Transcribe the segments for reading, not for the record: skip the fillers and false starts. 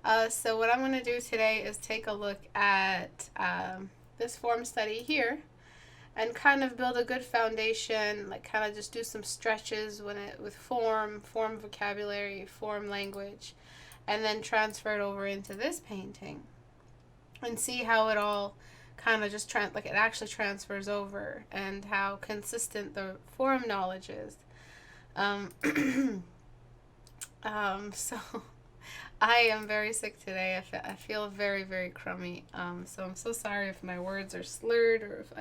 So what I'm going to do today is take a look at this form study here and kind of build a good foundation, like kind of just do some stretches with form vocabulary, form language, and then transfer it over into this painting and see how it all kind of just like it actually transfers over and how consistent the form knowledge is. Um, so I am very sick today. I feel very, very crummy. So I'm so sorry if my words are slurred or if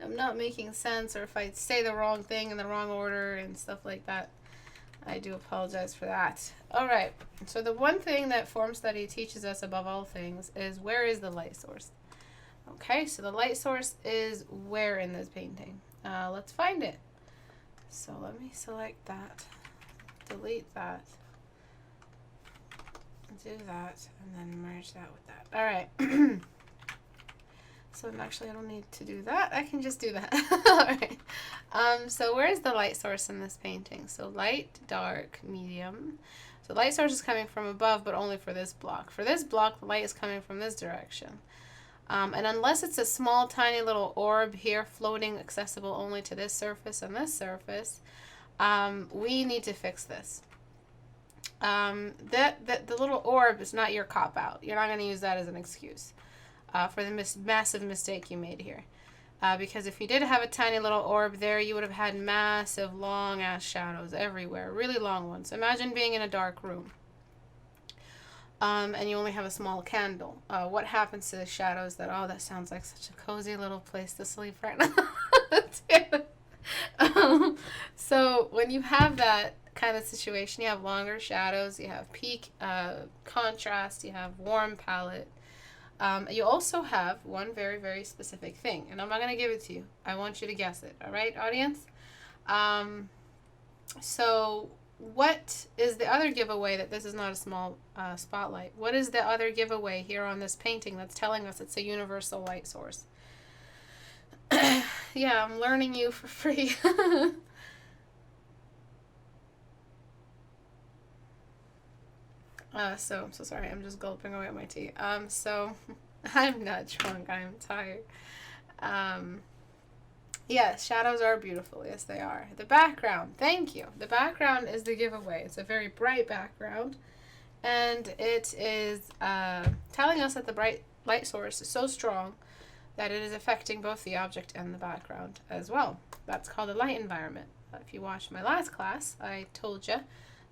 I'm not making sense or if I say the wrong thing in the wrong order and stuff like that. I do apologize for that. All right. So the one thing that form study teaches us above all things is where is the light source? Okay, so the light source is where in this painting? Let's find it. So let me select that, delete that, do that, and then merge that with that. All right. So actually, I don't need to do that. I can just do that. All right. So where's the light source in this painting? So light, dark, medium. So light source is coming from above, but only for this block. For this block, the light is coming from this direction. And unless it's a small, tiny little orb here floating, accessible only to this surface and this surface, we need to fix this. The little orb is not your cop-out. You're not going to use that as an excuse for the massive mistake you made here. Because if you did have a tiny little orb there, you would have had massive, long-ass shadows everywhere. Really long ones. Imagine being in a dark room. And you only have a small candle. What happens to the shadows that sounds like such a cozy little place to sleep right now. So when you have that kind of situation, you have longer shadows, you have peak contrast, you have warm palette. You also have one very, very specific thing, and I'm not going to give it to you. I want you to guess it. All right, audience? So what is the other giveaway that this is not a small spotlight? What is the other giveaway here on this painting that's telling us it's a universal light source? Yeah, I'm learning you for free. So I'm so sorry. I'm just gulping away at my tea. So I'm not drunk. I'm tired. Yes, shadows are beautiful. Yes, they are. The background. Thank you. The background is the giveaway. It's a very bright background, and it is telling us that the bright light source is so strong that it is affecting both the object and the background as well. That's called a light environment. If you watched my last class, I told you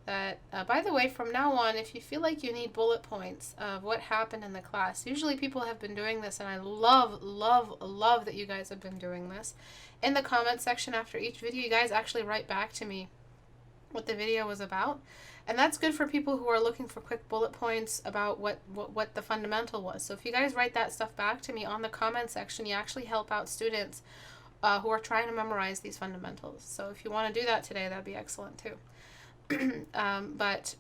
that, by the way, from now on, if you feel like you need bullet points of what happened in the class, usually people have been doing this, and I love, love, love that you guys have been doing this. In the comment section after each video, you guys actually write back to me what the video was about. And that's good for people who are looking for quick bullet points about what the fundamental was. So if you guys write that stuff back to me on the comment section, you actually help out students who are trying to memorize these fundamentals. So if you want to do that today, that'd be excellent too. But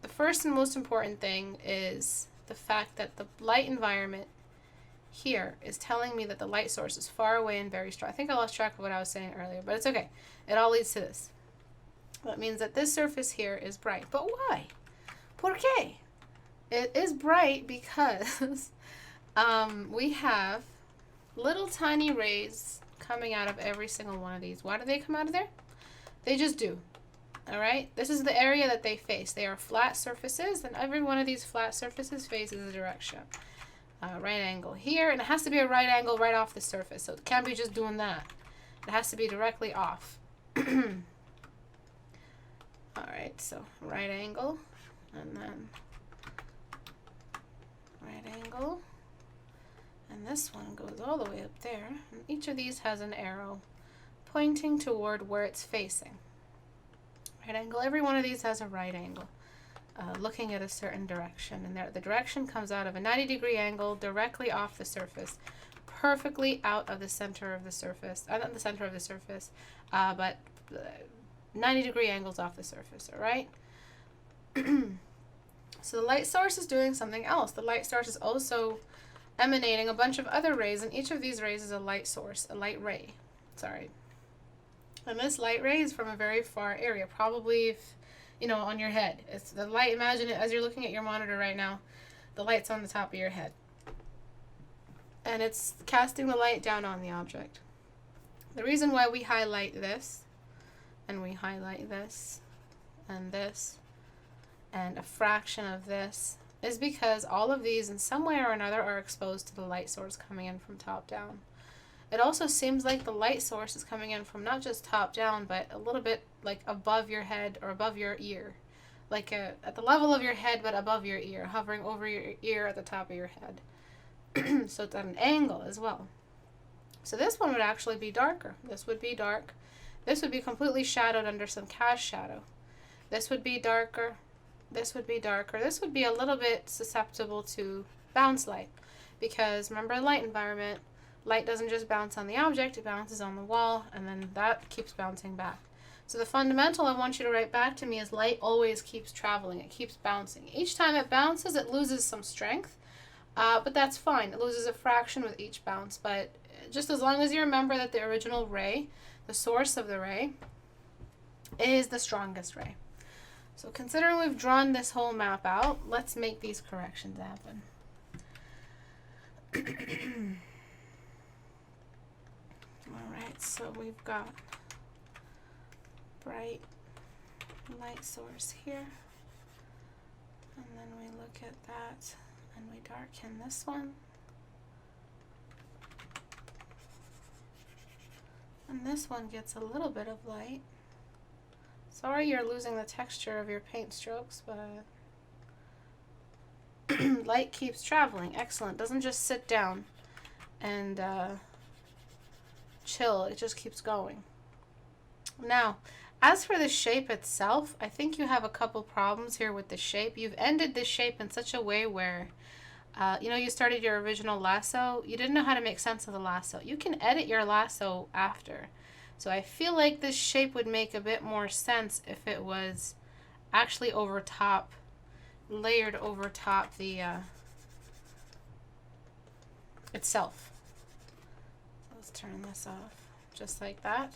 the first and most important thing is the fact that the light environment here is telling me that the light source is far away and very strong. I think I lost track of what I was saying earlier, but it's okay. It all leads to this. That means that this surface here is bright. But why? ¿Por qué? It is bright because we have little tiny rays coming out of every single one of these. Why do they come out of there? They just do. All right, this is the area that they face. They are flat surfaces, and every one of these flat surfaces faces a direction. Right angle here, and it has to be a right angle right off the surface, so it can't be just doing that. It has to be directly off. All right, so right angle, and then right angle, and this one goes all the way up there, and each of these has an arrow pointing toward where it's facing. Right angle. Every one of these has a right angle, looking at a certain direction, and the direction comes out of a 90-degree angle directly off the surface, perfectly out of the center of the surface, not the center of the surface, but 90-degree angles off the surface. All right. So the light source is doing something else. The light source is also emanating a bunch of other rays, and each of these rays is a light source, a light ray. Sorry. And this light ray is from a very far area. Probably if you know, on your head. It's the light. Imagine it as you're looking at your monitor right now. The light's on the top of your head. And it's casting the light down on the object. The reason why we highlight this, and we highlight this, and this, and a fraction of this, is because all of these in some way or another are exposed to the light source coming in from top down. It also seems like the light source is coming in from not just top down, but a little bit like above your head or above your ear. Like at the level of your head, but above your ear, hovering over your ear at the top of your head. So it's at an angle as well. So this one would actually be darker. This would be dark. This would be completely shadowed under some cast shadow. This would be darker. This would be darker. This would be a little bit susceptible to bounce light. Because remember, light environment, light doesn't just bounce on the object, it bounces on the wall, and then that keeps bouncing back. So the fundamental I want you to write back to me is light always keeps traveling. It keeps bouncing. Each time it bounces, it loses some strength. But that's fine. It loses a fraction with each bounce. But just as long as you remember that the original ray, the source of the ray, is the strongest ray. So considering we've drawn this whole map out, let's make these corrections happen. Alright, so we've got bright light source here. And then we look at that. And we darken this one. And this one gets a little bit of light. Sorry you're losing the texture of your paint strokes, but light keeps traveling. Excellent. Doesn't just sit down and chill. It just keeps going. Now, as for the shape itself, I think you have a couple problems here with the shape. You've ended this shape in such a way where you know, you started your original lasso. You didn't know how to make sense of the lasso. You can edit your lasso after. So I feel like this shape would make a bit more sense if it was actually over top, layered over top the itself. Let's turn this off, just like that.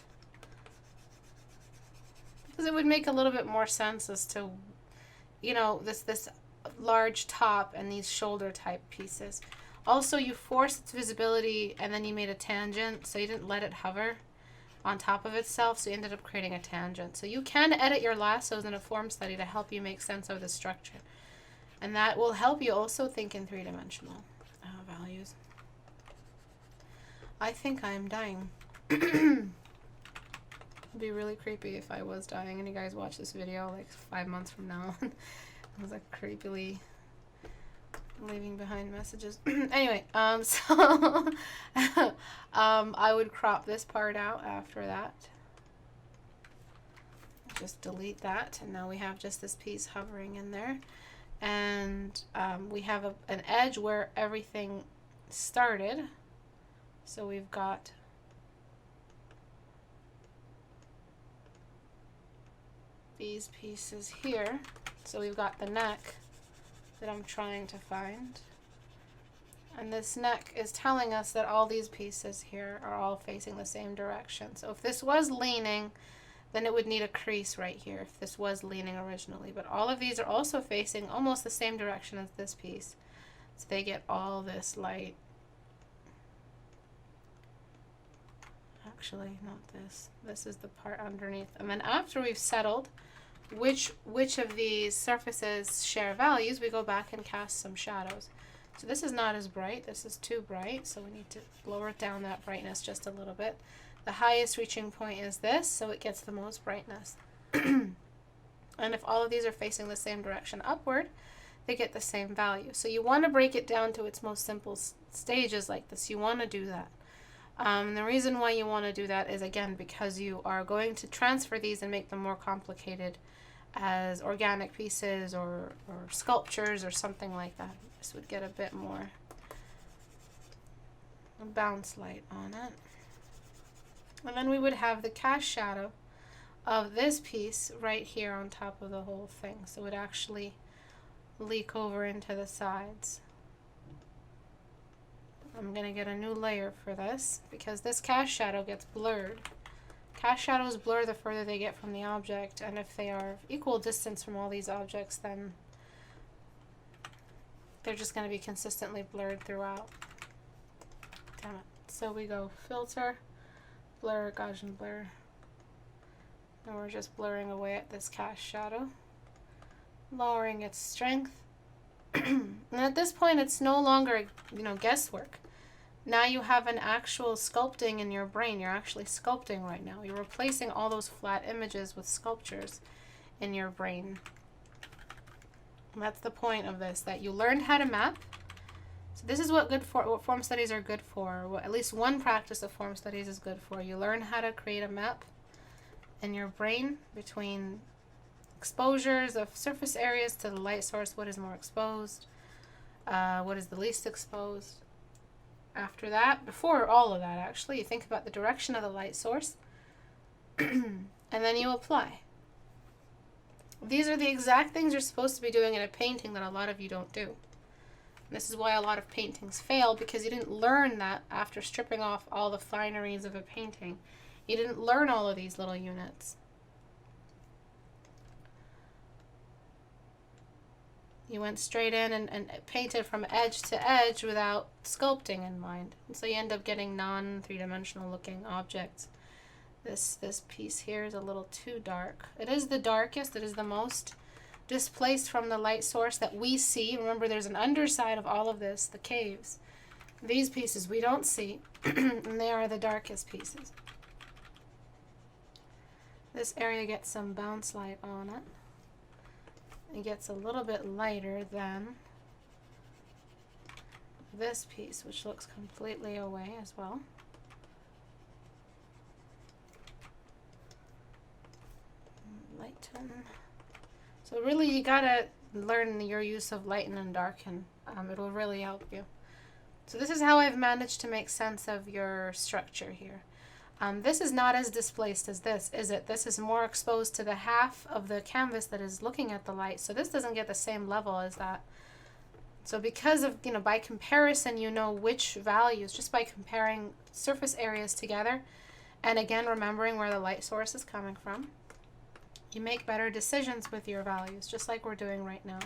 Because it would make a little bit more sense as to, you know, this large top and these shoulder type pieces. Also, you forced its visibility and then you made a tangent, so you didn't let it hover on top of itself, so you ended up creating a tangent. So you can edit your lassos in a form study to help you make sense of the structure. And that will help you also think in three-dimensional values. I think I'm dying. It'd be really creepy if I was dying and you guys watch this video like 5 months from now. I was like creepily leaving behind messages. Anyway, so I would crop this part out after that. Just delete that, and now we have just this piece hovering in there. And we have an edge where everything started. So we've got these pieces here. So we've got the neck that I'm trying to find. And this neck is telling us that all these pieces here are all facing the same direction. So if this was leaning, then it would need a crease right here if this was leaning originally. But all of these are also facing almost the same direction as this piece. So they get all this light. Actually, not this. This is the part underneath. And then after we've settled which of these surfaces share values, we go back and cast some shadows. So this is not as bright. This is too bright, so we need to lower down that brightness just a little bit. The highest reaching point is this, so it gets the most brightness. And if all of these are facing the same direction upward, they get the same value. So you want to break it down to its most simple stages like this. You want to do that. The reason why you want to do that is, again, because you are going to transfer these and make them more complicated as organic pieces or sculptures or something like that. This would get a bit more bounce light on it. And then we would have the cast shadow of this piece right here on top of the whole thing. So it would actually leak over into the sides. I'm going to get a new layer for this because this cast shadow gets blurred. Cast shadows blur the further they get from the object, and if they are equal distance from all these objects, then they're just going to be consistently blurred throughout. Damn it. So we go filter, blur, Gaussian blur, and we're just blurring away at this cast shadow, lowering its strength. And at this point, it's no longer, guesswork. Now you have an actual sculpting in your brain. You're actually sculpting right now. You're replacing all those flat images with sculptures in your brain. And that's the point of this, that you learned how to map. So this is what form studies are good for. What at least one practice of form studies is good for. You learn how to create a map in your brain between exposures of surface areas to the light source. What is more exposed? What is the least exposed? After that, before all of that actually, you think about the direction of the light source and then you apply. These are the exact things you're supposed to be doing in a painting that a lot of you don't do. And this is why a lot of paintings fail, because you didn't learn that after stripping off all the fineries of a painting. You didn't learn all of these little units. You went straight in and painted from edge to edge without sculpting in mind. And so you end up getting non-three-dimensional looking objects. This piece here is a little too dark. It is the darkest, it is the most displaced from the light source that we see. Remember, there's an underside of all of this, the caves. These pieces we don't see, and they are the darkest pieces. This area gets some bounce light on it. It gets a little bit lighter than this piece, which looks completely away as well. Lighten. So really you gotta learn your use of lighten and darken. It'll really help you. So this is how I've managed to make sense of your structure here. This is not as displaced as this, is it? This is more exposed to the half of the canvas that is looking at the light. So this doesn't get the same level as that. So because of, by comparison, you know which values, just by comparing surface areas together, and again, remembering where the light source is coming from, you make better decisions with your values, just like we're doing right now.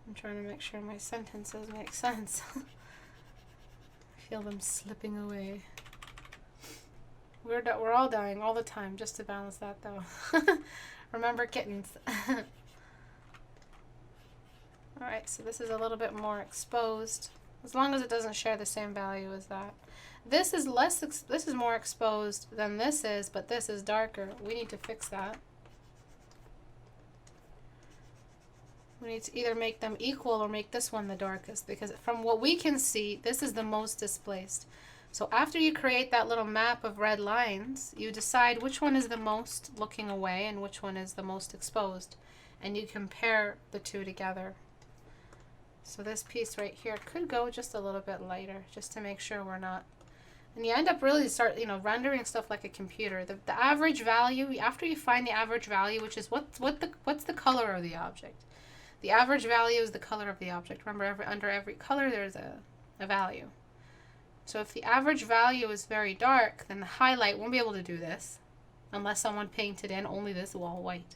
I'm trying to make sure my sentences make sense. I feel them slipping away. We're all dying all the time, just to balance that though. Remember kittens. Alright, so this is a little bit more exposed, as long as it doesn't share the same value as that. This is this is more exposed than this is, but this is darker. We need to fix that. We need to either make them equal or make this one the darkest, because from what we can see, this is the most displaced. So after you create that little map of red lines, you decide which one is the most looking away and which one is the most exposed, and you compare the two together. So this piece right here could go just a little bit lighter, just to make sure we're not, and you end up really rendering stuff like a computer. The average value, after you find the average value, which is what's the color of the object. The average value is the color of the object. Remember, under every color there's a value. So if the average value is very dark, then the highlight won't be able to do this unless someone painted in only this wall white.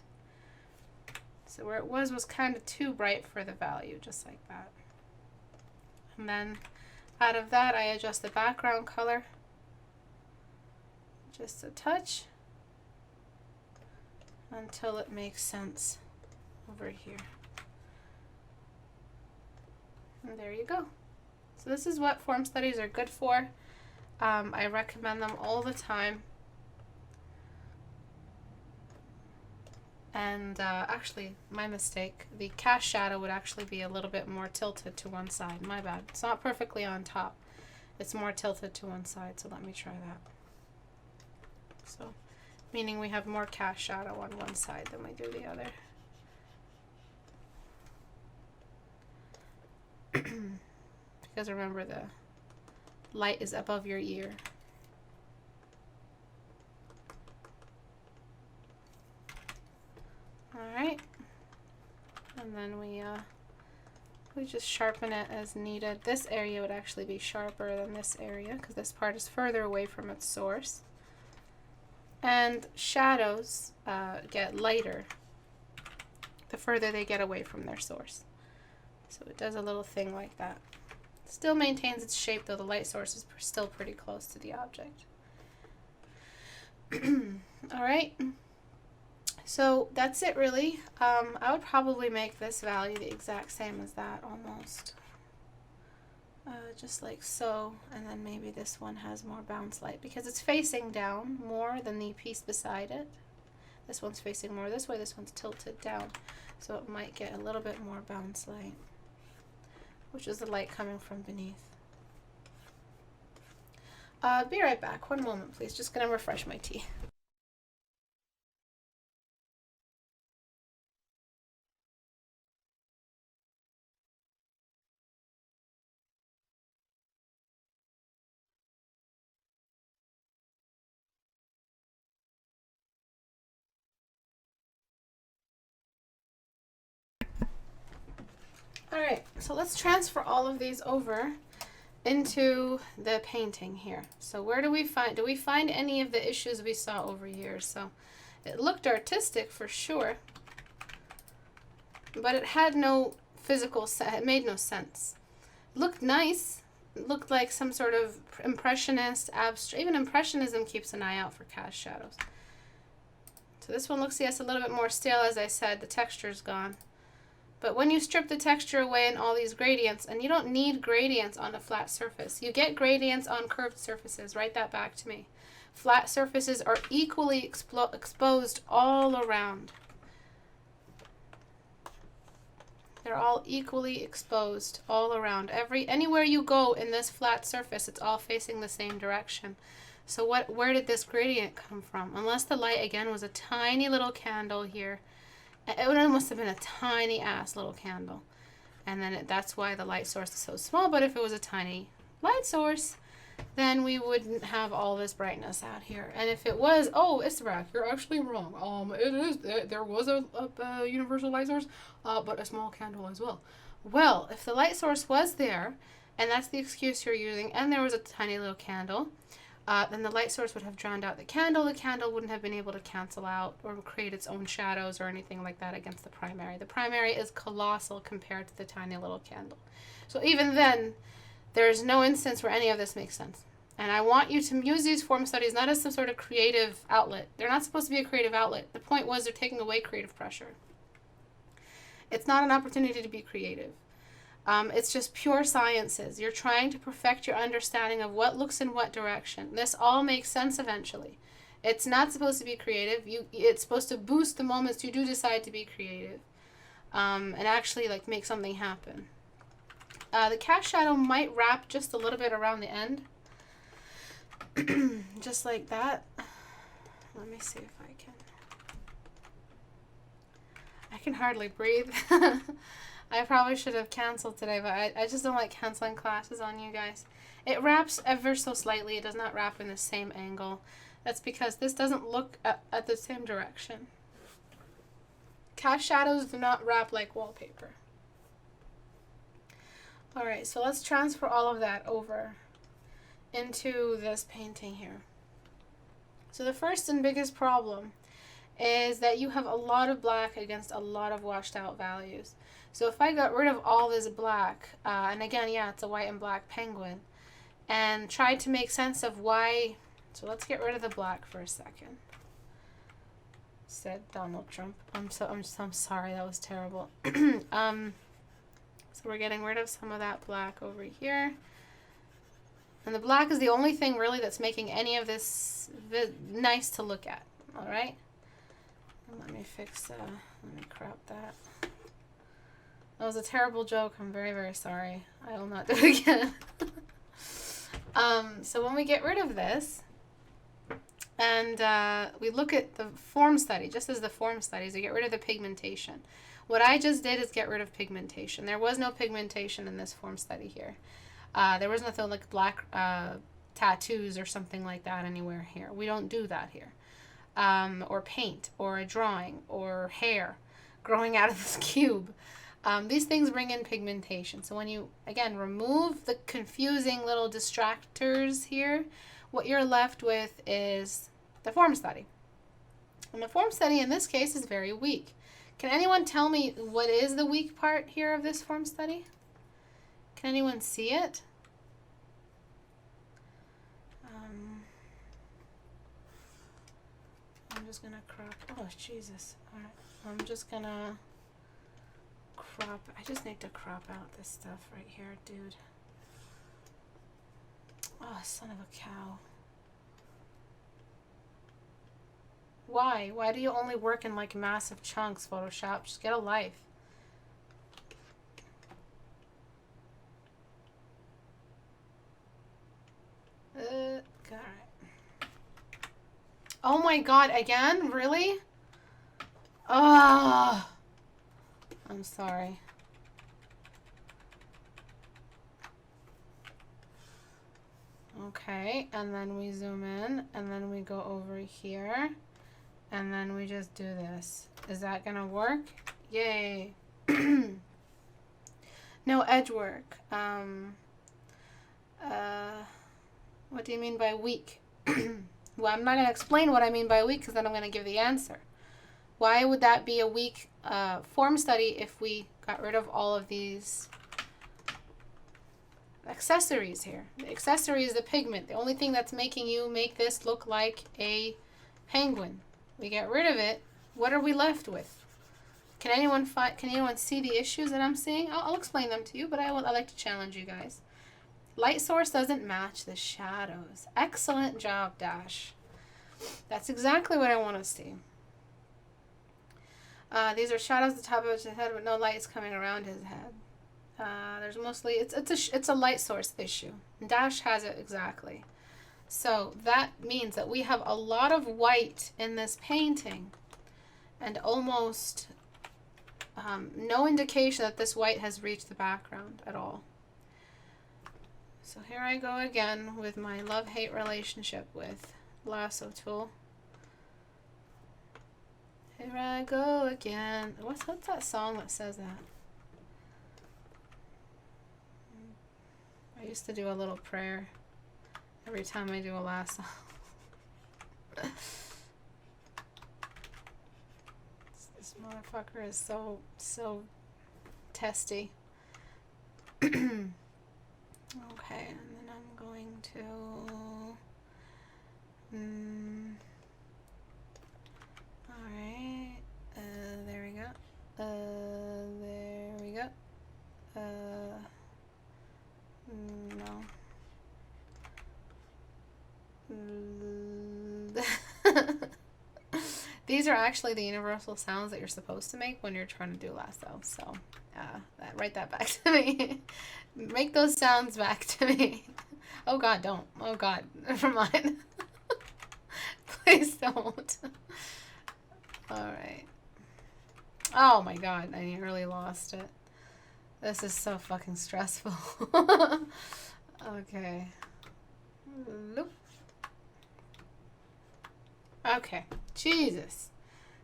So where it was kind of too bright for the value, just like that. And then out of that, I adjust the background color just a touch until it makes sense over here. And there you go. So this is what form studies are good for. I recommend them all the time. And actually, my mistake, the cast shadow would actually be a little bit more tilted to one side. My bad. It's not perfectly on top. It's more tilted to one side, so let me try that. So, meaning we have more cast shadow on one side than we do the other. Because remember, the light is above your ear. Alright. And then we We just sharpen it as needed. This area would actually be sharper than this area because this part is further away from its source. And shadows get lighter the further they get away from their source. So it does a little thing like that. Still maintains its shape though the light source is still pretty close to the object. Alright, so that's it really. I would probably make this value the exact same as that almost. Just like so, and then maybe this one has more bounce light because it's facing down more than the piece beside it. This one's facing more this way, this one's tilted down. So it might get a little bit more bounce light, which is the light coming from beneath. Be right back. One moment, please. Just gonna refresh my tea. Alright, so let's transfer all of these over into the painting here. So where do we find any of the issues we saw over here? So it looked artistic for sure, but it had no physical sense. It made no sense. It looked nice. It looked like some sort of impressionist, abstract. Even impressionism keeps an eye out for cast shadows. So this one looks, yes, a little bit more stale, as I said. The texture's gone. But when you strip the texture away and all these gradients, and you don't need gradients on a flat surface. You get gradients on curved surfaces. Write that back to me. Flat surfaces are equally exposed all around. They're all equally exposed all around. Anywhere you go in this flat surface, it's all facing the same direction. So where did this gradient come from? Unless the light, again, was a tiny little candle here. It must have been a tiny ass little candle. And then that's why the light source is so small. But if it was a tiny light source, then we wouldn't have all this brightness out here. And if it was, oh, Istebrak, you're actually wrong. There was a universal light source, but a small candle as well. Well, if the light source was there, and that's the excuse you're using, and there was a tiny little candle, then the light source would have drowned out the candle. The candle wouldn't have been able to cancel out or create its own shadows or anything like that against the primary. The primary is colossal compared to the tiny little candle. So even then, there's no instance where any of this makes sense. And I want you to use these form studies not as some sort of creative outlet. They're not supposed to be a creative outlet. The point was they're taking away creative pressure. It's not an opportunity to be creative. It's just pure sciences. You're trying to perfect your understanding of what looks in what direction. This all makes sense eventually. It's not supposed to be creative. It's supposed to boost the moments you do decide to be creative, and actually like make something happen. The cast shadow might wrap just a little bit around the end, just like that. Let me see if I can. I can hardly breathe. I probably should have canceled today, but I just don't like canceling classes on you guys. It wraps ever so slightly. It does not wrap in the same angle. That's because this doesn't look at the same direction. Cast shadows do not wrap like wallpaper. Alright, so let's transfer all of that over into this painting here. So the first and biggest problem is that you have a lot of black against a lot of washed out values. So if I got rid of all this black, and again, yeah, it's a white and black penguin, and tried to make sense of why, so let's get rid of the black for a second. Said Donald Trump. I'm sorry, that was terrible. So we're getting rid of some of that black over here. And the black is the only thing really that's making any of this nice to look at. All right? Let me crop that. That was a terrible joke. I'm very, very sorry. I will not do it again. So when we get rid of this, and we look at the form study, just as the form studies, we get rid of the pigmentation. What I just did is get rid of pigmentation. There was no pigmentation in this form study here. There was nothing like black tattoos or something like that anywhere here. We don't do that here. Or paint, or a drawing, or hair growing out of this cube. These things bring in pigmentation. So when you, again, remove the confusing little distractors here, what you're left with is the form study. And the form study in this case is very weak. Can anyone tell me what is the weak part here of this form study? Can anyone see it? I'm just gonna crop. Oh, Jesus. All right. I'm just gonna crop. I just need to crop out this stuff right here, dude. Oh, son of a cow. Why? Why do you only work in like massive chunks, Photoshop? Just get a life. Alright. Oh my god, again? Really? Oh, I'm sorry. Okay, and then we zoom in, and then we go over here, and then we just do this. Is that gonna work? Yay. No edge work. What do you mean by weak? Well, I'm not going to explain what I mean by weak because then I'm going to give the answer. Why would that be a weak form study if we got rid of all of these accessories here? The accessory is the pigment. The only thing that's making you make this look like a penguin. We get rid of it. What are we left with? Can anyone see the issues that I'm seeing? I'll explain them to you, but I like to challenge you guys. Light source doesn't match the shadows. Excellent job, Dash. That's exactly what I want to see. These are shadows at the top of his head, but no light is coming around his head. There's mostly, it's a light source issue. Dash has it exactly. So that means that we have a lot of white in this painting and almost no indication that this white has reached the background at all. So here I go again with my love-hate relationship with lasso tool. Here I go again. What's that song that says that? I used to do a little prayer every time I do a lasso. This motherfucker is so testy. Okay, and then I'm going to alright, there we go, there we go, no. These are actually the universal sounds that you're supposed to make when you're trying to do lasso, so write that back to me. Make those sounds back to me. Oh god, don't. Oh god, never mind. Please don't. Alright. Oh my god, I nearly lost it. This is so fucking stressful. Okay. Nope. Okay. Jesus.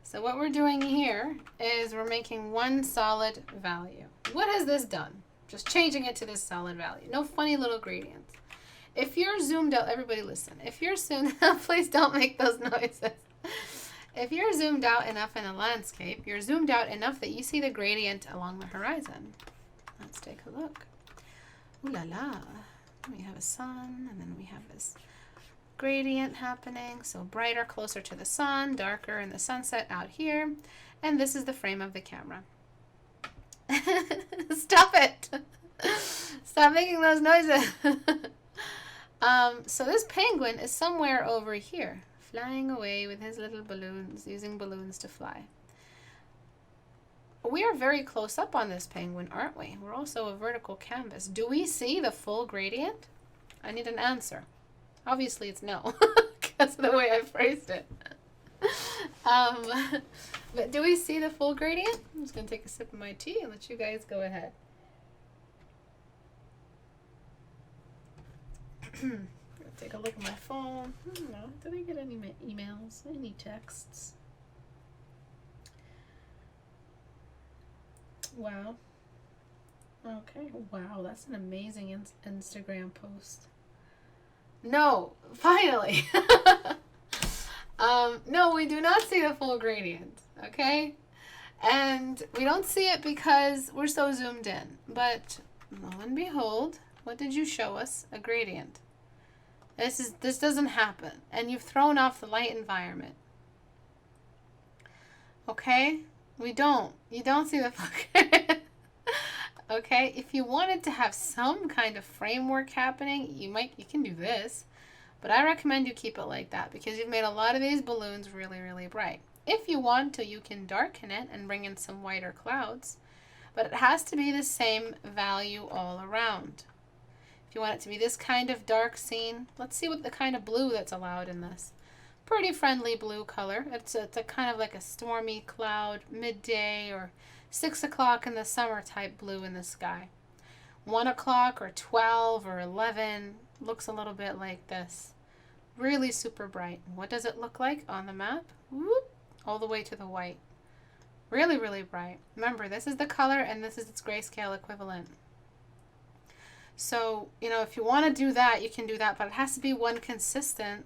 So what we're doing here is we're making one solid value. What has this done? Just changing it to this solid value. No funny little gradients. If you're zoomed out, everybody listen. If you're zoomed out, please don't make those noises. If you're zoomed out enough in a landscape, you're zoomed out enough that you see the gradient along the horizon. Let's take a look. Ooh la la. We have a sun, and then we have this gradient happening. So brighter, closer to the sun, darker in the sunset out here. And this is the frame of the camera. Stop it. Stop making those noises. So this penguin is somewhere over here, flying away with his little balloons, using balloons to fly. We are very close up on this penguin, aren't we? We're also a vertical canvas. Do we see the full gradient? I need an answer. Obviously it's no, because of the way I phrased it. But do we see the full gradient? I'm just going to take a sip of my tea and let you guys go ahead. Take a look at my phone. I don't know. Did I get any emails? Any texts? Wow. Okay, wow, that's an amazing Instagram post. No, finally. No, we do not see the full gradient, okay? And we don't see it because we're so zoomed in. But lo and behold, what did you show us? A gradient. This doesn't happen. And you've thrown off the light environment. Okay? You don't see the full gradient. Okay? If you wanted to have some kind of framework happening, you can do this. But I recommend you keep it like that because you've made a lot of these balloons really, really bright. If you want to, you can darken it and bring in some whiter clouds, but it has to be the same value all around. If you want it to be this kind of dark scene, let's see what the kind of blue that's allowed in this. Pretty friendly blue color. It's a kind of like a stormy cloud, midday or 6 o'clock in the summer type blue in the sky. 1 o'clock or 12 or 11 looks a little bit like this. Really super bright. What does it look like on the map? Whoop, all the way to the white. Really, really bright. Remember, this is the color and this is its grayscale equivalent. So, if you want to do that, you can do that, but it has to be one consistent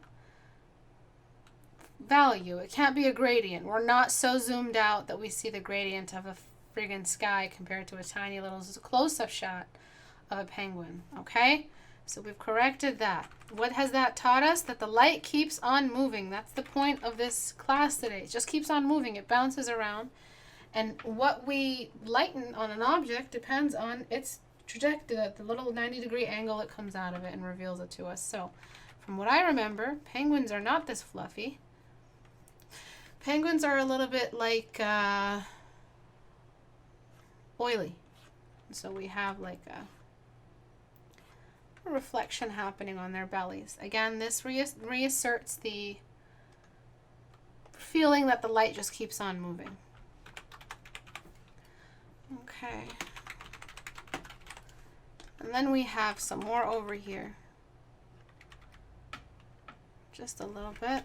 value. It can't be a gradient. We're not so zoomed out that we see the gradient of a friggin' sky compared to a tiny little close-up shot of a penguin, okay? So we've corrected that. What has that taught us? That the light keeps on moving. That's the point of this class today. It just keeps on moving. It bounces around. And what we lighten on an object depends on its trajectory, the little 90-degree angle that comes out of it and reveals it to us. So from what I remember, penguins are not this fluffy. Penguins are a little bit like oily. So we have like a reflection happening on their bellies. Again, this reasserts the feeling that the light just keeps on moving. Okay. And then we have some more over here. Just a little bit.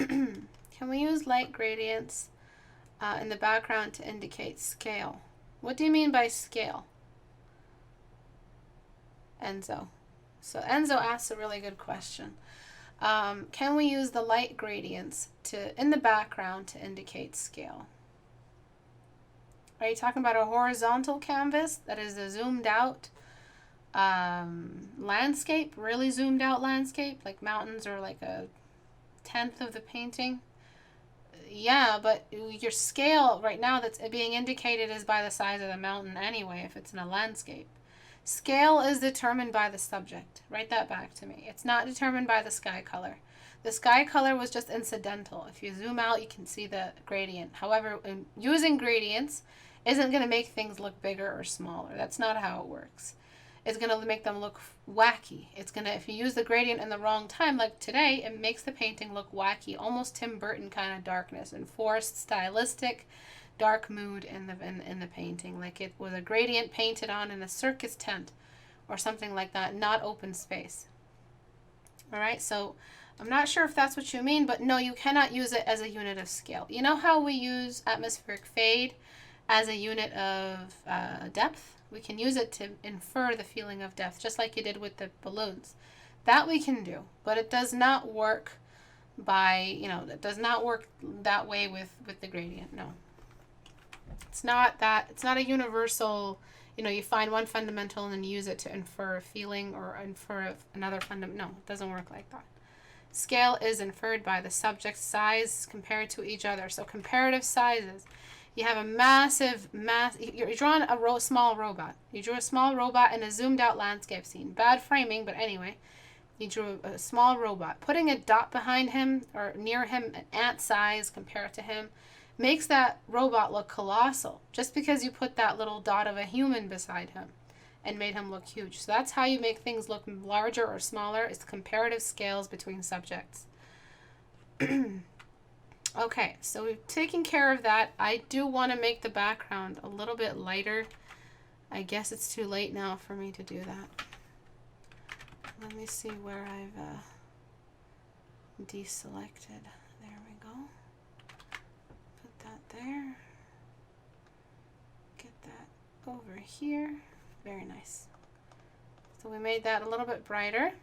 Can we use light gradients in the background to indicate scale? What do you mean by scale? Enzo. So Enzo asks a really good question. Can we use the light gradients in the background to indicate scale? Are you talking about a horizontal canvas that is a zoomed out landscape, really zoomed out landscape, like mountains or like a tenth of the painting? Yeah, but your scale right now that's being indicated is by the size of the mountain anyway, if it's in a landscape. Scale is determined by the subject. Write that back to me. It's not determined by the sky color. The sky color was just incidental. If you zoom out, you can see the gradient. However, using gradients isn't going to make things look bigger or smaller. That's not how it works. It's going to make them look wacky. If you use the gradient in the wrong time, like today, it makes the painting look wacky, almost Tim Burton kind of darkness, enforced, stylistic, dark mood in the painting, like it was a gradient painted on in a circus tent or something like that, not open space. All right, so I'm not sure if that's what you mean, but no, you cannot use it as a unit of scale. You know how we use atmospheric fade as a unit of depth? We can use it to infer the feeling of depth, just like you did with the balloons. That we can do, but it does not work it does not work that way with the gradient, no. It's not a universal, you find one fundamental and then use it to infer a feeling or infer another fundamental. No, it doesn't work like that. Scale is inferred by the subject's size compared to each other. So comparative sizes. You have you're drawing a small robot. You drew a small robot in a zoomed out landscape scene. Bad framing, but anyway. You drew a small robot. Putting a dot behind him or near him, an ant size compared to him, makes that robot look colossal just because you put that little dot of a human beside him and made him look huge. So that's how you make things look larger or smaller, is comparative scales between subjects. Okay, so we've taken care of that. I do want to make the background a little bit lighter. I guess it's too late now for me to do that. Let me see where I've deselected. There we go. Put that there. Get that. over here. Very nice. So we made that a little bit brighter.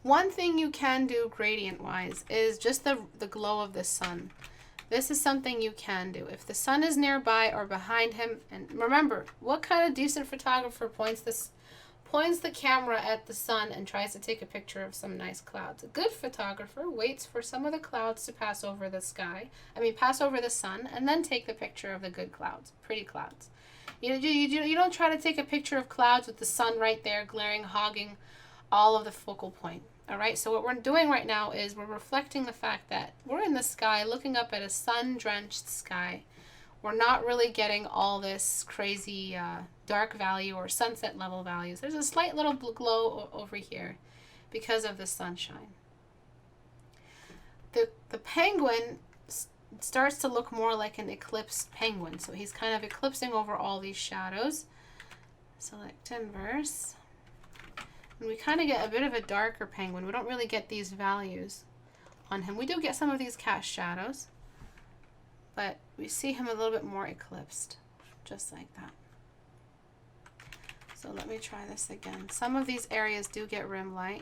One thing you can do gradient wise is just the glow of the sun. This is something you can do. If the sun is nearby or behind him, and remember, what kind of decent photographer points the camera at the sun and tries to take a picture of some nice clouds? A good photographer waits for some of the clouds to pass over the sky. Pass over the sun, and then take the picture of the good clouds, pretty clouds. You don't try to take a picture of clouds with the sun right there, glaring, hogging all of the focal point. All right, so what we're doing right now is we're reflecting the fact that we're in the sky, looking up at a sun-drenched sky. We're not really getting all this crazy dark value or sunset level values. There's a slight little glow over here because of the sunshine. The penguin starts to look more like an eclipsed penguin. So he's kind of eclipsing over all these shadows. Select inverse. And we kind of get a bit of a darker penguin. We don't really get these values on him. We do get some of these cast shadows, but we see him a little bit more eclipsed, just like that. So let me try this again. Some of these areas do get rim light,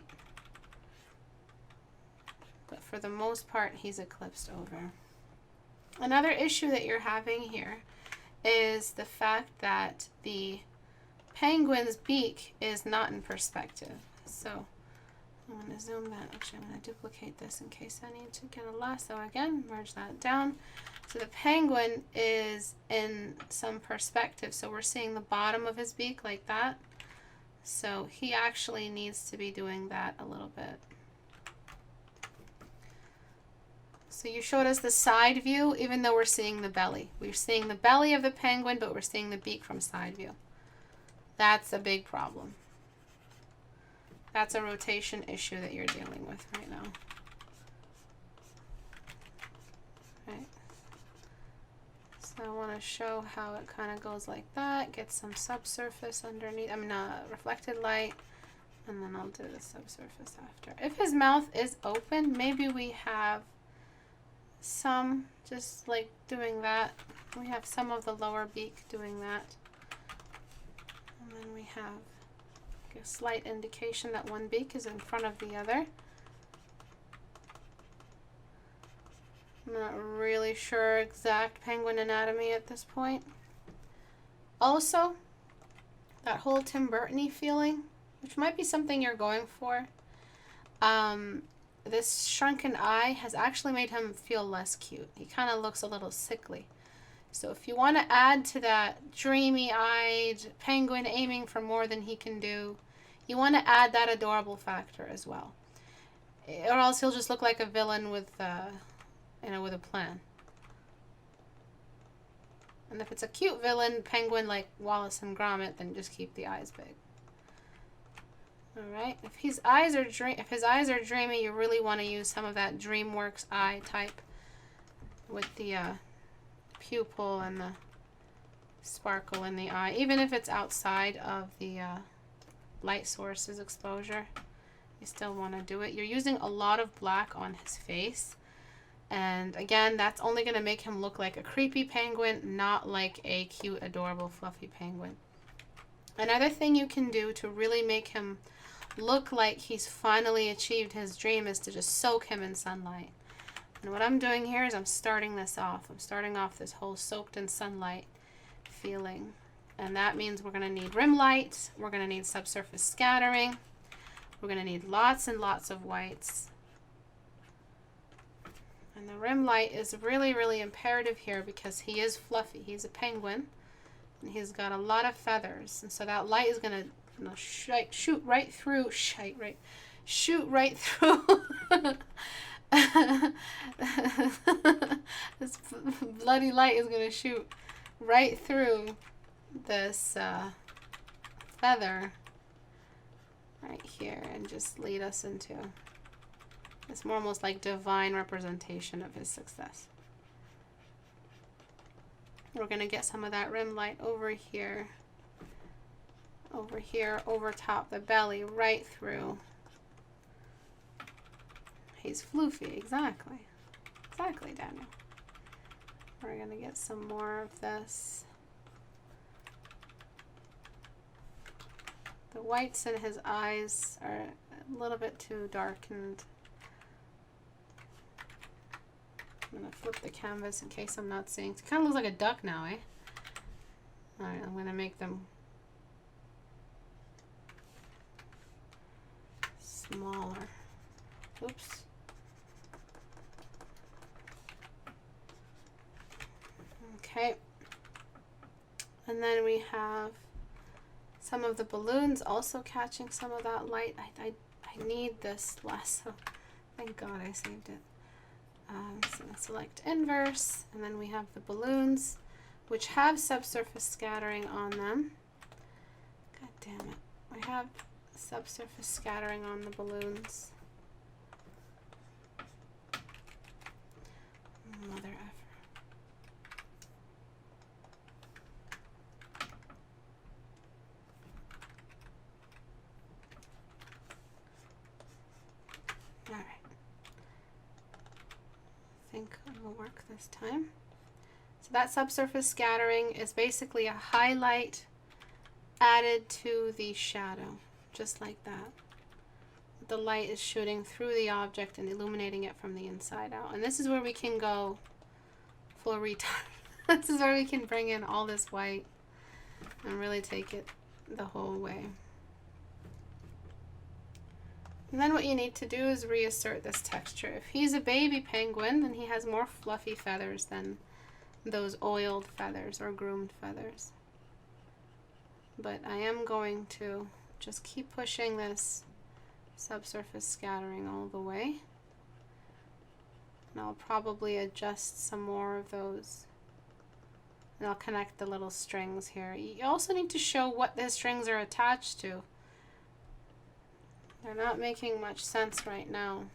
but for the most part, he's eclipsed over. Another issue that you're having here is the fact that the penguin's beak is not in perspective. So I'm going to zoom that. Actually, I'm going to duplicate this in case I need to get a lasso again. Merge that down. So the penguin is in some perspective. So we're seeing the bottom of his beak like that. So he actually needs to be doing that a little bit. So you showed us the side view, even though we're seeing the belly. We're seeing the belly of the penguin, but we're seeing the beak from side view. That's a big problem. That's a rotation issue that you're dealing with right now. Right. So I want to show how it kind of goes like that. Get some subsurface underneath, reflected light, and then I'll do the subsurface after. If his mouth is open, maybe we have some just like doing that. We have some of the lower beak doing that. And then we have a slight indication that one beak is in front of the other. I'm not really sure exact penguin anatomy at this point. Also, that whole Tim Burton-y feeling, which might be something you're going for, this shrunken eye has actually made him feel less cute. He kind of looks a little sickly. So if you want to add to that dreamy-eyed penguin aiming for more than he can do, you want to add that adorable factor as well. Or else he'll just look like a villain with a plan. And if it's a cute villain penguin like Wallace and Gromit, then just keep the eyes big. All right. If his eyes are dreamy, you really want to use some of that DreamWorks eye type with the pupil and the sparkle in the eye, even if it's outside of the light source's exposure. You still want to do it. You're using a lot of black on his face, and again, that's only going to make him look like a creepy penguin, not like a cute, adorable, fluffy penguin. Another thing you can do to really make him look like he's finally achieved his dream is to just soak him in sunlight. And what I'm doing here is I'm starting this off. I'm starting off this whole soaked in sunlight feeling. And that means we're going to need rim light. We're going to need subsurface scattering. We're going to need lots and lots of whites. And the rim light is really, really imperative here because he is fluffy. He's a penguin. And he's got a lot of feathers. And so that light is going to shoot right through. This bloody light is going to shoot right through this feather right here and just lead us into this more almost like divine representation of his success. We're going to get some of that rim light over here, over top the belly, right through. He's floofy, exactly. Exactly, Daniel. We're going to get some more of this The whites in his eyes are a little bit too darkened. I'm going to flip the canvas in case I'm not seeing. It kind of looks like a duck now, eh? Alright, I'm going to make them smaller. Oops. Okay. And then we have some of the balloons also catching some of that light. I need this less, so thank God I saved it. So select inverse, and then we have the balloons, which have subsurface scattering on them. God damn it. We have subsurface scattering on the balloons. Mother effer. Alright. I think it will work this time. So that subsurface scattering is basically a highlight added to the shadow, just like that. The light is shooting through the object and illuminating it from the inside out. And this is where we can go full retard. This is where we can bring in all this white and really take it the whole way. And then what you need to do is reassert this texture. If he's a baby penguin, then he has more fluffy feathers than those oiled feathers or groomed feathers. But I am going to just keep pushing this subsurface scattering all the way. And I'll probably adjust some more of those. And I'll connect the little strings here. You also need to show what the strings are attached to. They're not making much sense right now.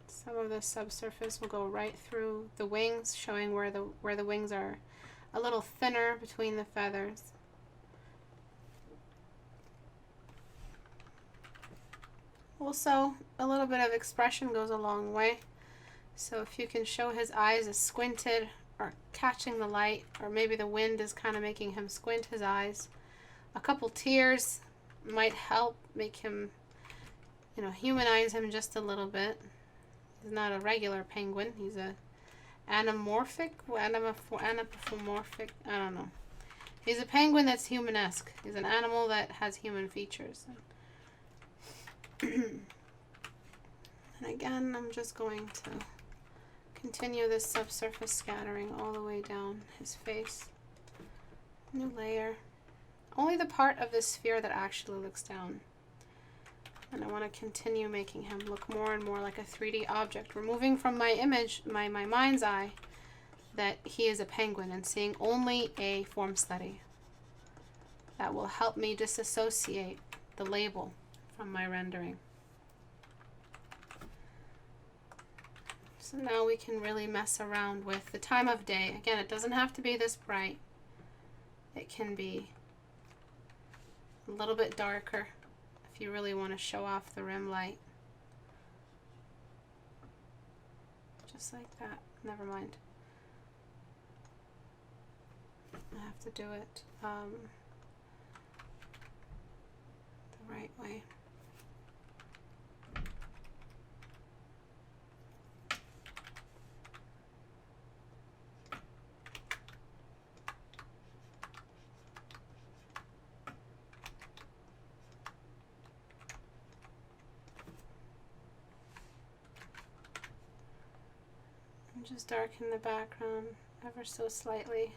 Some of the subsurface will go right through the wings, showing where the wings are a little thinner between the feathers. Also, a little bit of expression goes a long way. So if you can show his eyes as squinted or catching the light, or maybe the wind is kind of making him squint his eyes. A couple tears might help make him, humanize him just a little bit. He's not a regular penguin. He's a anamorphic, I don't know. He's a penguin that's humanesque. He's an animal that has human features. And again, I'm just going to continue this subsurface scattering all the way down his face. New layer. Only the part of the sphere that actually looks down. And I want to continue making him look more and more like a 3D object, removing from my image, my mind's eye, that he is a penguin and seeing only a form study. That will help me disassociate the label from my rendering. So now we can really mess around with the time of day. Again, it doesn't have to be this bright. It can be a little bit darker if you really want to show off the rim light. Just like that. Never mind. I have to do it the right way. Just darken the background ever so slightly.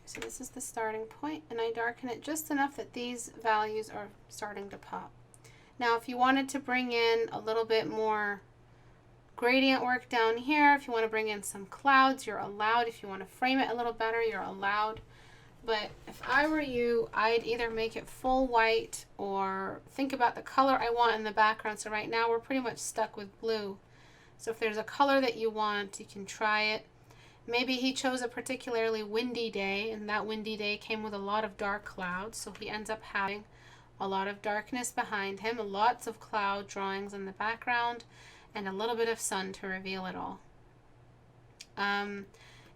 So this is the starting point, and I darken it just enough that these values are starting to pop. Now if you wanted to bring in a little bit more gradient work down here, if you want to bring in some clouds, you're allowed. If you want to frame it a little better, you're allowed. But if I were you, I'd either make it full white or think about the color I want in the background. So right now we're pretty much stuck with blue. So if there's a color that you want, you can try it. Maybe he chose a particularly windy day, and that windy day came with a lot of dark clouds, so he ends up having a lot of darkness behind him, lots of cloud drawings in the background, and a little bit of sun to reveal it all.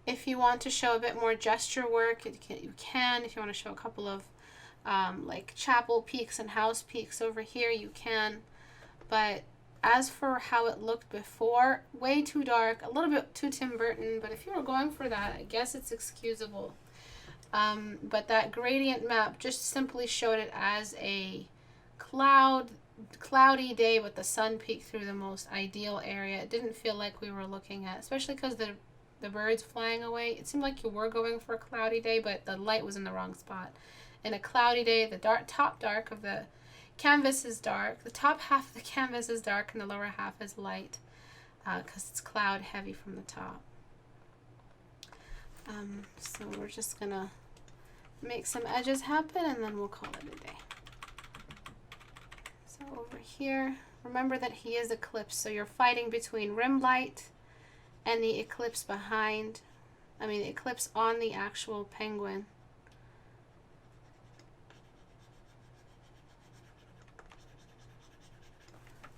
If you want to show a bit more gesture work, you can. If you want to show a couple of like chapel peaks and house peaks over here, you can. But as for how it looked before, way too dark, a little bit too Tim Burton, but if you were going for that, I guess it's excusable. But that gradient map just simply showed it as a cloudy day with the sun peeked through the most ideal area. It didn't feel like we were looking at, especially because the birds flying away. It seemed like you were going for a cloudy day, but the light was in the wrong spot. In a cloudy day, the top dark of the canvas is dark. The top half of the canvas is dark and the lower half is light because it's cloud heavy from the top. So we're just gonna make some edges happen and then we'll call it a day. So over here, remember that he is eclipsed, so you're fighting between rim light and the eclipse behind, the eclipse on the actual penguin.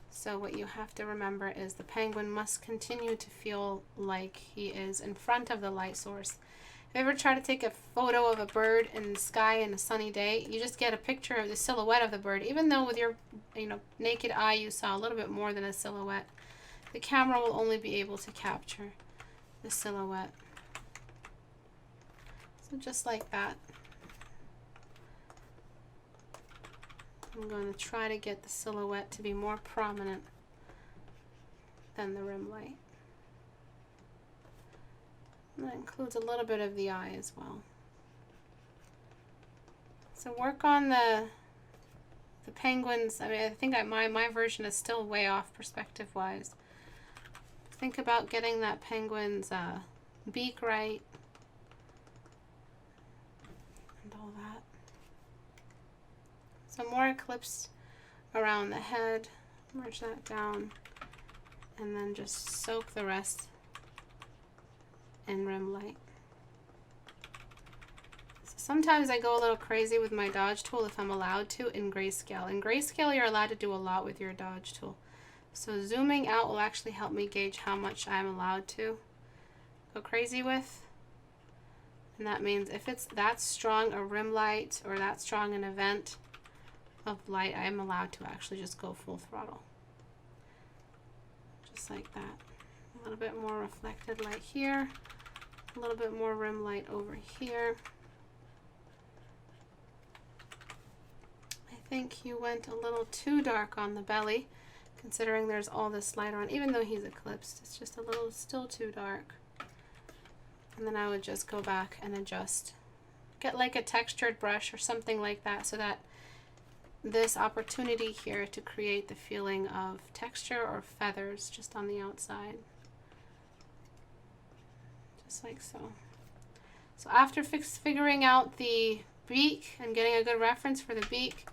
So what you have to remember is the penguin must continue to feel like he is in front of the light source. If you ever try to take a photo of a bird in the sky in a sunny day, you just get a picture of the silhouette of the bird. Even though with your naked eye you saw a little bit more than a silhouette, the camera will only be able to capture the silhouette. So just like that. I'm going to try to get the silhouette to be more prominent than the rim light. And that includes a little bit of the eye as well. So work on the penguins. I think my version is still way off perspective wise. Think about getting that penguin's beak right and all that. So more eclipse around the head, merge that down, and then just soak the rest in rim light. So sometimes I go a little crazy with my dodge tool if I'm allowed to in grayscale. In grayscale, you're allowed to do a lot with your dodge tool. So zooming out will actually help me gauge how much I'm allowed to go crazy with. And that means if it's that strong a rim light or that strong an event of light, I am allowed to actually just go full throttle. Just like that. A little bit more reflected light here. A little bit more rim light over here. I think you went a little too dark on the belly, considering there's all this light on, even though he's eclipsed. It's just a little still too dark. And then I would just go back and adjust. Get like a textured brush or something like that so that this opportunity here to create the feeling of texture or feathers just on the outside. Just like so. So after figuring out the beak and getting a good reference for the beak,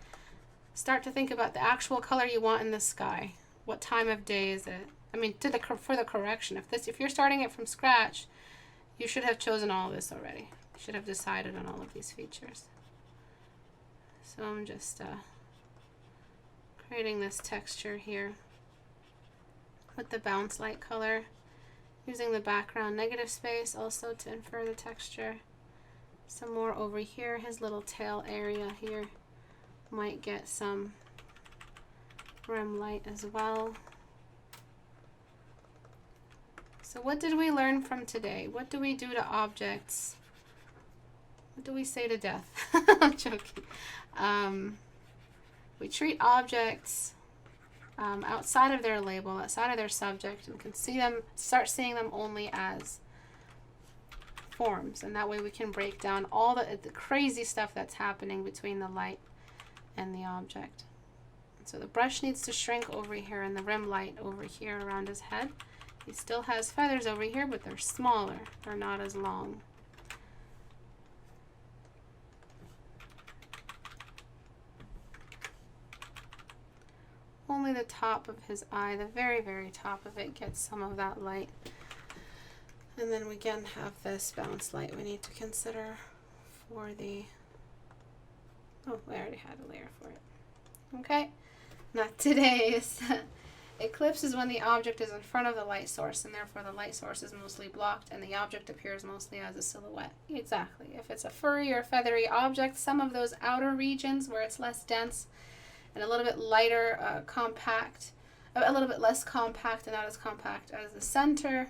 start to think about the actual color you want in the sky. What time of day is it? For the correction. If you're starting it from scratch, you should have chosen all of this already. You should have decided on all of these features. So I'm just creating this texture here with the bounce light color, using the background negative space also to infer the texture. Some more over here, his little tail area here might get some rim light as well. So what did we learn from today? What do we do to objects? What do we say to death? I'm joking. We treat objects outside of their label, outside of their subject, and can start seeing them only as forms. And that way we can break down all the crazy stuff that's happening between the light and the object. So the brush needs to shrink over here and the rim light over here around his head. He still has feathers over here, but they're smaller. They're not as long. Only the top of his eye, the very, very top of it, gets some of that light. And then we again have this bounce light we need to consider for the... Oh, we already had a layer for it. Okay, not today's Eclipse is when the object is in front of the light source, and therefore the light source is mostly blocked and the object appears mostly as a silhouette. Exactly. If it's a furry or feathery object, some of those outer regions where it's less dense and a little bit lighter, compact, a little bit less compact and not as compact as the center,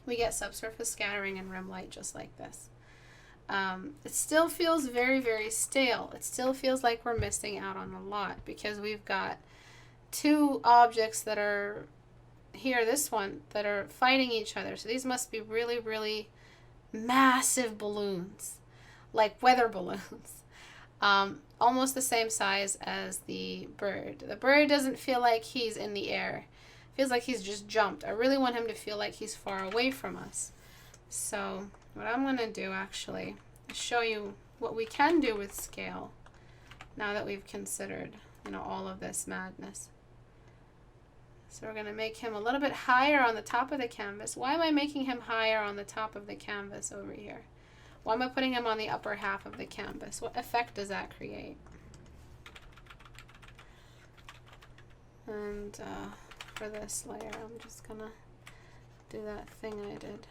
we get subsurface scattering and rim light just like this. It still feels very, very stale. It still feels like we're missing out on a lot because we've got two objects that are here, this one, that are fighting each other. So these must be really, really massive balloons, like weather balloons. Almost the same size as the bird. The bird doesn't feel like he's in the air. It feels like he's just jumped. I really want him to feel like he's far away from us. So what I'm going to do actually is show you what we can do with scale now that we've considered, all of this madness. So we're going to make him a little bit higher on the top of the canvas. Why am I making him higher on the top of the canvas over here? Why am I putting him on the upper half of the canvas? What effect does that create? And for this layer, I'm just going to do that thing I did.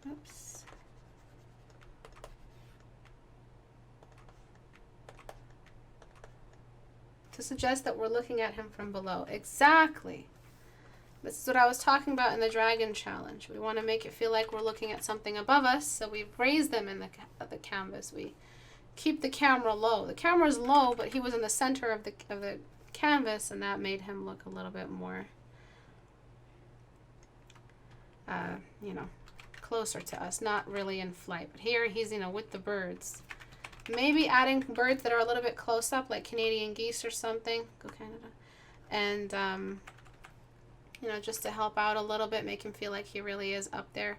Oops. To suggest that we're looking at him from below. Exactly. This is what I was talking about in the dragon challenge. We want to make it feel like we're looking at something above us, so we raise them in the canvas. We keep the camera low. The camera's low, but he was in the center of the canvas, and that made him look a little bit more, closer to us, not really in flight. But here he's, with the birds. Maybe adding birds that are a little bit close up, like Canadian geese or something. Go Canada. And, just to help out a little bit, make him feel like he really is up there.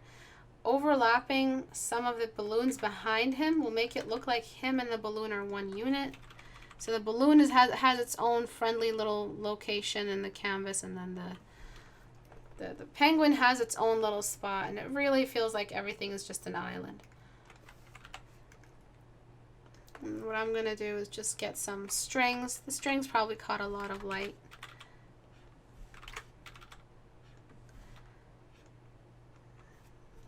Overlapping some of the balloons behind him will make it look like him and the balloon are one unit. So the balloon has its own friendly little location in the canvas, and then the penguin has its own little spot, and it really feels like everything is just an island. And what I'm going to do is just get some strings. The strings probably caught a lot of light.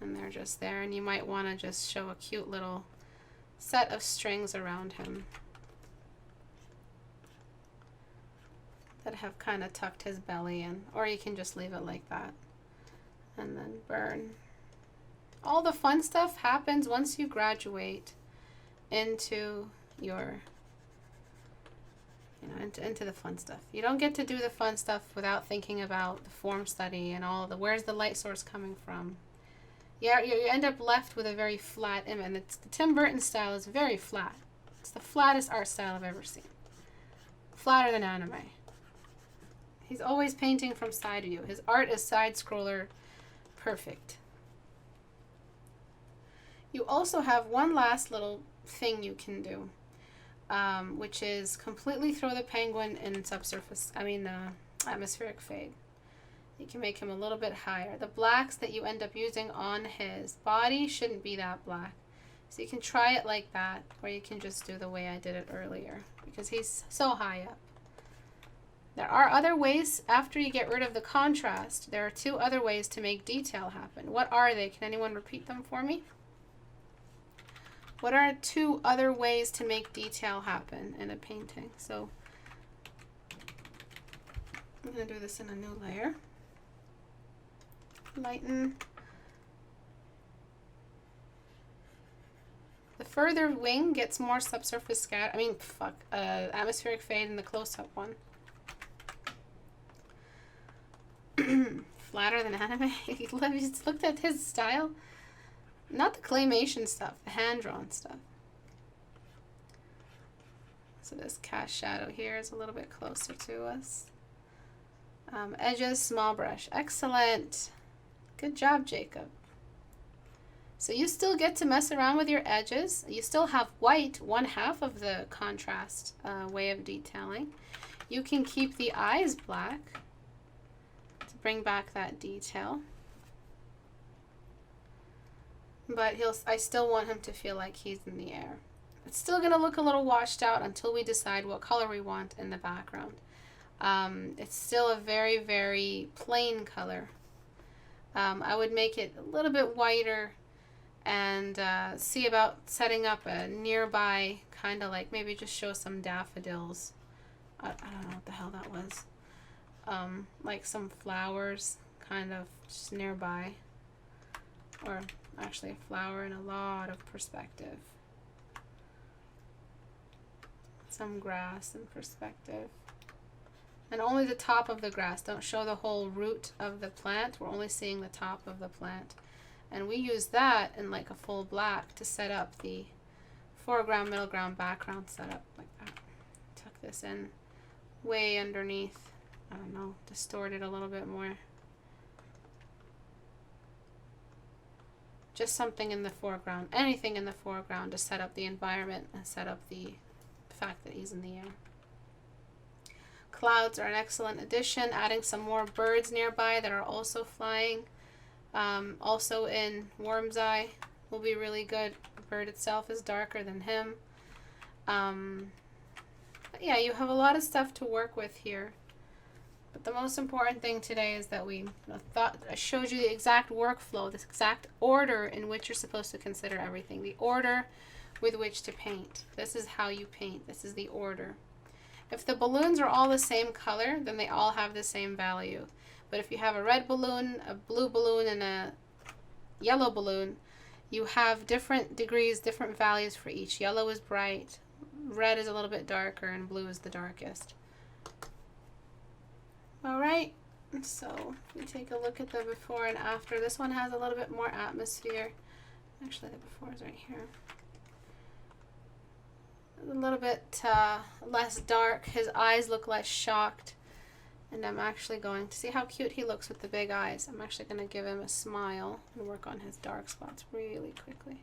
And they're just there, and you might want to just show a cute little set of strings around him that have kind of tucked his belly in, or you can just leave it like that and then burn. All the fun stuff happens once you graduate into your, into the fun stuff. You don't get to do the fun stuff without thinking about the form study and all the, where's the light source coming from. Yeah, you end up left with a very flat image, and the Tim Burton style is very flat. It's the flattest art style I've ever seen. Flatter than anime. He's always painting from side view. His art is side scroller perfect. You also have one last little thing you can do, which is completely throw the penguin in atmospheric fade. You can make him a little bit higher. The blacks that you end up using on his body shouldn't be that black. So you can try it like that, or you can just do the way I did it earlier, because he's so high up. There are other ways, after you get rid of the contrast, there are two other ways to make detail happen. What are they? Can anyone repeat them for me? What are two other ways to make detail happen in a painting? So I'm going to do this in a new layer. Lighten. The further wing gets more subsurface scatter. Atmospheric fade in the close-up one. Flatter than anime. He's looked at his style. Not the claymation stuff, the hand-drawn stuff. So this cast shadow here is a little bit closer to us. Edges, small brush. Excellent. Good job, Jacob. So you still get to mess around with your edges. You still have white, one half of the contrast way of detailing. You can keep the eyes black to bring back that detail. But I still want him to feel like he's in the air. It's still going to look a little washed out until we decide what color we want in the background. It's still a very, very plain color. I would make it a little bit whiter and see about setting up a nearby, kind of like maybe just show some daffodils. I don't know what the hell that was. Like some flowers kind of just nearby. Or actually a flower in a lot of perspective. Some grass in perspective. And only the top of the grass. Don't show the whole root of the plant. We're only seeing the top of the plant. And we use that in like a full black to set up the foreground, middle ground, background setup like that. Tuck this in way underneath. I don't know, distort it a little bit more. Just something in the foreground, anything in the foreground to set up the environment and set up the fact that he's in the air. Clouds are an excellent addition, adding some more birds nearby that are also flying. Also in Worm's Eye will be really good. The bird itself is darker than him. But yeah, you have a lot of stuff to work with here. But the most important thing today is that I showed you the exact workflow, this exact order in which you're supposed to consider everything. The order with which to paint. This is how you paint. This is the order. If the balloons are all the same color, then they all have the same value. But if you have a red balloon, a blue balloon, and a yellow balloon, you have different degrees, different values for each. Yellow is bright, red is a little bit darker, and blue is the darkest. Alright, so we take a look at the before and after. This one has a little bit more atmosphere. Actually, the before is right here. A little bit less dark. His eyes look less shocked. And I'm actually going to see how cute he looks with the big eyes. I'm actually going to give him a smile and work on his dark spots really quickly.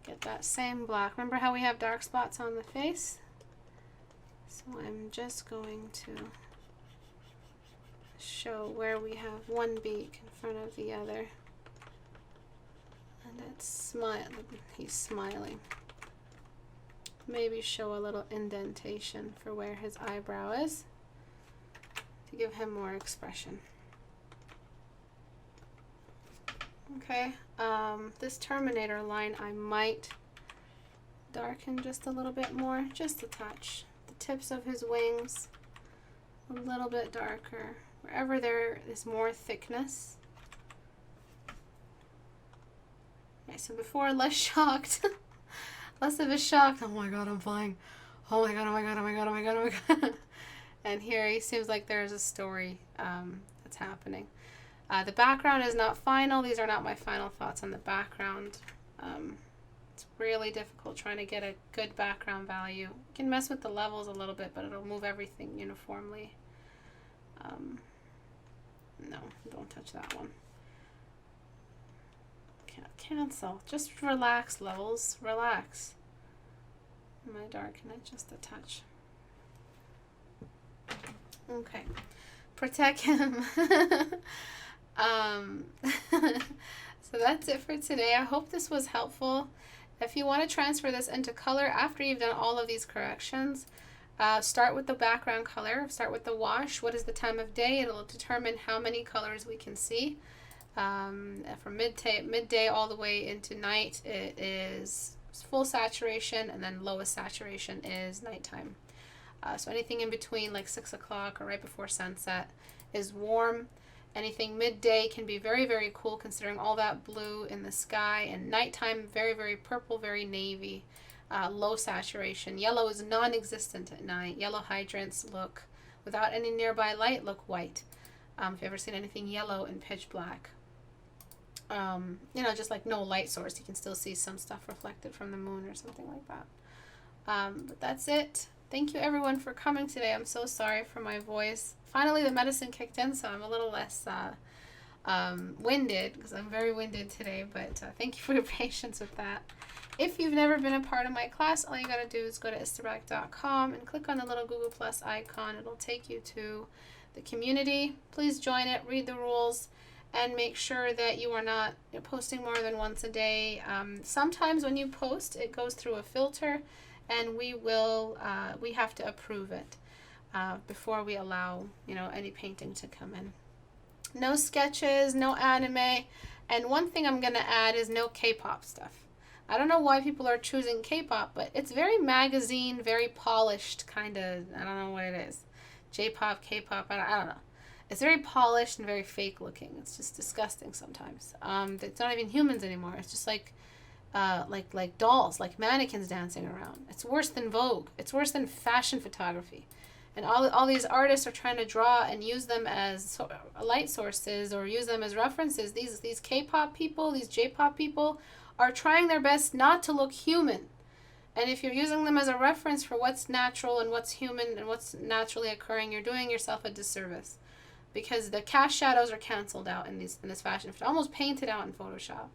Get that same black. Remember how we have dark spots on the face? So I'm just going to show where we have one beak in front of the other. And it's he's smiling. Maybe show a little indentation for where his eyebrow is to give him more expression. Okay, this Terminator line I might darken just a little bit more, just a touch. The tips of his wings a little bit darker. Wherever there is more thickness. Okay, so before, less shocked. Less of a shock. Oh my god, I'm flying. Oh my god, oh my god, oh my god, oh my god, oh my god. And here he seems like there's a story that's happening. The background is not final. These are not my final thoughts on the background. It's really difficult trying to get a good background value. You can mess with the levels a little bit, but it'll move everything uniformly. No, don't touch that one. Cancel. Just relax, levels. Relax. I might darken it just a touch. Okay. Protect him. So that's it for today. I hope this was helpful. If you want to transfer this into color after you've done all of these corrections, start with the background color. Start with the wash. What is the time of day? It'll determine how many colors we can see. From midday all the way into night, it is full saturation, and then lowest saturation is nighttime. So anything in between, like 6 o'clock or right before sunset, is warm. Anything midday can be very, very cool considering all that blue in the sky. And nighttime, very, very purple, very navy, low saturation. Yellow is non-existent at night. Yellow hydrants look, without any nearby light, look white. If you've ever seen anything yellow in pitch black. Just like no light source, you can still see some stuff reflected from the moon or something like that. But that's it. Thank you everyone for coming today. I'm so sorry for my voice. Finally the medicine kicked in, so I'm a little less winded, because I'm very winded today, but thank you for your patience with that. If you've never been a part of my class, all you gotta do is go to istebrak.com and click on the little Google Plus icon. It'll take you to the community. Please join it, read the rules, and make sure that you are not posting more than once a day. Sometimes when you post, it goes through a filter, and we have to approve it before we allow any painting to come in. No sketches, no anime, and one thing I'm gonna add is no K-pop stuff. I don't know why people are choosing K-pop, but it's very magazine, very polished kind of. I don't know what it is. J-pop, K-pop, I don't know. It's very polished and very fake looking. It's just disgusting sometimes. It's not even humans anymore. It's just like dolls, like mannequins dancing around. It's worse than Vogue. It's worse than fashion photography. And all these artists are trying to draw and use them as light sources or use them as references. These K-pop people, these J-pop people are trying their best not to look human. And if you're using them as a reference for what's natural and what's human and what's naturally occurring, you're doing yourself a disservice. Because the cast shadows are canceled out in this fashion, almost painted out in Photoshop.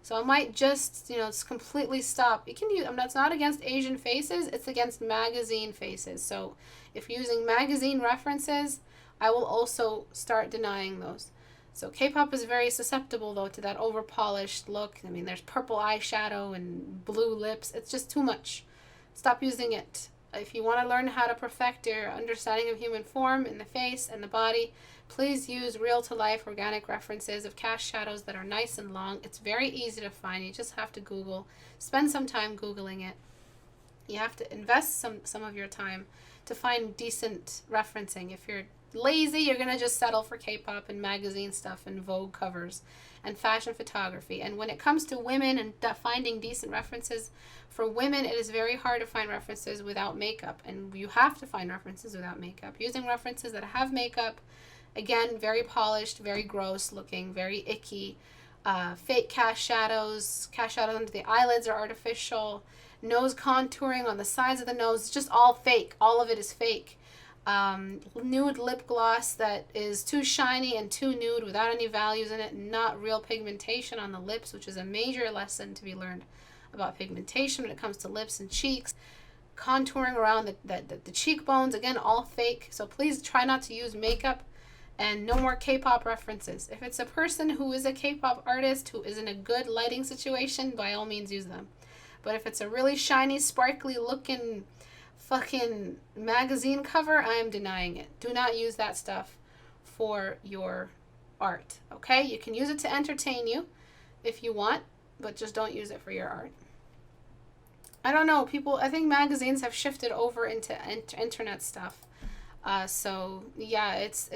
So I might just, completely stop. You can use, that's not against Asian faces, it's against magazine faces. So if you're using magazine references, I will also start denying those. So K-pop is very susceptible, though, to that over-polished look. I mean, there's purple eyeshadow and blue lips. It's just too much. Stop using it. If you want to learn how to perfect your understanding of human form in the face and the body, please use real-to-life organic references of cast shadows that are nice and long. It's very easy to find. You just have to Google. Spend some time Googling it. You have to invest some of your time to find decent referencing. If you're lazy, you're going to just settle for K-pop and magazine stuff and Vogue covers and fashion photography. And when it comes to women and finding decent references, for women, it is very hard to find references without makeup. And you have to find references without makeup. Using references that have makeup, again, very polished, very gross looking, very icky. Fake cast shadows under the eyelids are artificial. Nose contouring on the sides of the nose, it's just all fake. All of it is fake. Nude lip gloss that is too shiny and too nude without any values in it, not real pigmentation on the lips, which is a major lesson to be learned about pigmentation when it comes to lips and cheeks. Contouring around the cheekbones, again, all fake. So please try not to use makeup, and no more K-pop references. If it's a person who is a K-pop artist who is in a good lighting situation, by all means use them. But if it's a really shiny, sparkly looking fucking magazine cover, I am denying it. Do not use that stuff for your art, okay? You can use it to entertain you if you want, but just don't use it for your art. I don't know, I think magazines have shifted over into internet stuff. So yeah, it's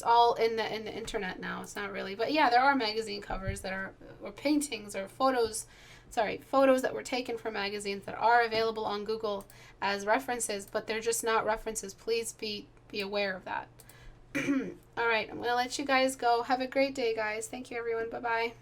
all in the internet now. It's not really, but yeah, there are magazine covers that are, or paintings or photos that were taken from magazines that are available on Google as references, but they're just not references. Please be aware of that. All right, I'm going to let you guys go. Have a great day, guys. Thank you, everyone. Bye-bye.